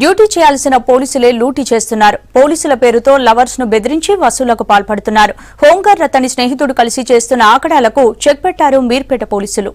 Duty చేయాల్సిన పోలీసులే లూటీ చేస్తున్నారు. పోలీసుల పేరుతో లవర్స్ ను బెదిరించి వసూళ్లకు పాల్పడుతున్నారు. హోంగార్డ్ తన స్నేహితుడు కలిసి చేస్తున్న ఆకడాలకు చెక్ పెట్టారు మీర్పేట పోలీసులు.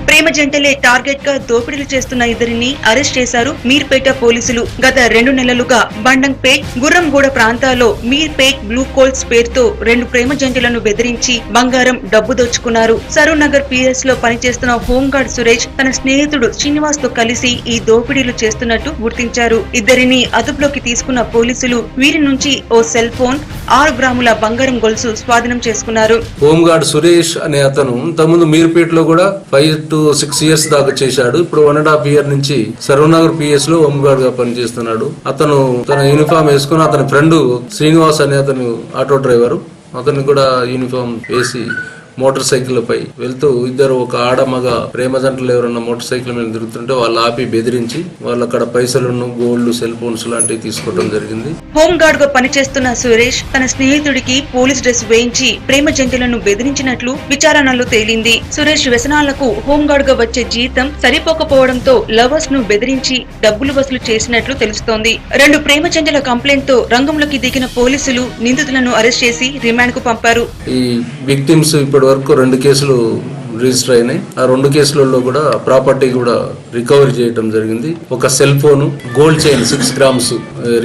ప్రేమ జంటలే టార్గెట్ గా దోపిడీలు చేస్తున్న ఇద్దరిని అరెస్ట్ చేశారు మీర్పేట పోలీసులు. గత 2 నెలలుగా బండంపేట్, గుర్రంగూడ ప్రాంతాల్లో మీర్పేట్ బ్లూ కోల్స్ పేరుతో 2 ప్రేమ జంటలను బెదిరించి బంగారం, డబ్బు దోచుకున్నారు. సరూర్ నగర్ పిఎస్ లో పనిచేస్తున్న హోంగార్డ్ సురేష్ తన స్నేహితుడు శ్రీనివాస్ తో కలిసి ఈ దోపిడీలు చేస్తున్నట్టు గుర్తించారు. ఇద్దరిని అదుపులోకి తీసుకున్న పోలీసులు వీరి నుంచి ఓ సెల్ ఫోన్, 6 గ్రాముల బంగారం గొలుసు స్వాధీనం చేసుకున్నారు. హోంగార్డ్ సురేష్ అనే అతను తమను మీర్పేటలో కూడా 5 to 6 years దాకా చేశాడు. ఇప్పుడు 1.5 year నుంచి సరూర్ నగర్ పిఎస్ లో హోంగార్డ్ గా పనిచేస్తున్నాడు. అతను తన యూనిఫామ్ వేసుకుని అతని ఫ్రెండ్ శ్రీనివాస్ అనే అతను ఆటో డ్రైవర్, అతను కూడా యూనిఫామ్ వేసి మోటార్ సైకిల్ పై వెళ్తూ ఇద్దరు ఒక ఆడ మగ ప్రేమ జంటలు ఎవరన్నా మోటార్ సైకిల్ మీద తిరుగుతుంటే వాళ్ళు ఆపి బెదిరించి వాళ్ళు అక్కడ పైసలను, గోల్డ్, సెల్ ఫోన్స్ లాంటివి తీసుకోవడం జరిగింది. హోంగార్డ్ గా పనిచేస్తున్న సురేష్ తన స్నేహితుడికి పోలీస్ డ్రెస్ వేయించి ప్రేమ జంటలను బెదిరించినట్లు విచారణలో తేలింది. సురేష్ వ్యసనాలకు హోంగార్డ్ గా వచ్చే జీతం సరిపోకపోవడంతో లవర్స్ ను బెదిరించి డబ్బులు వసూలు చేసినట్లు తెలుస్తోంది. 2 ప్రేమ జంటల కంప్లైంట్ తో రంగంలోకి దిగిన పోలీసులు నిందితులను అరెస్ట్ చేసి రిమాండ్ కు పంపారు. ఈ విక్టిమ్స్ ఇప్పటి వరకు 2 కేసులు రిజిస్టర్ అయినాయి. ఆ 2 కేసులలో కూడా ప్రాపర్టీ కూడా రికవరీ చేయడం జరిగింది. ఒక cell phone, gold chain 6 grams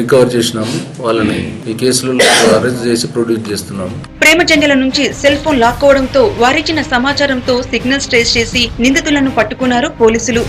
recover చేసినాము. వాళ్ళని ఈ కేసులలో అరెస్ట్ చేసి ప్రొడ్యూస్ చేస్తున్నాము. ప్రేమ జంటల నుంచి సెల్ ఫోన్ లాక్కోవడంతో వారిచ్చిన సమాచారంతో సిగ్నల్స్ ట్రేస్ చేసి నిందితులను పట్టుకున్నారు పోలీసులు.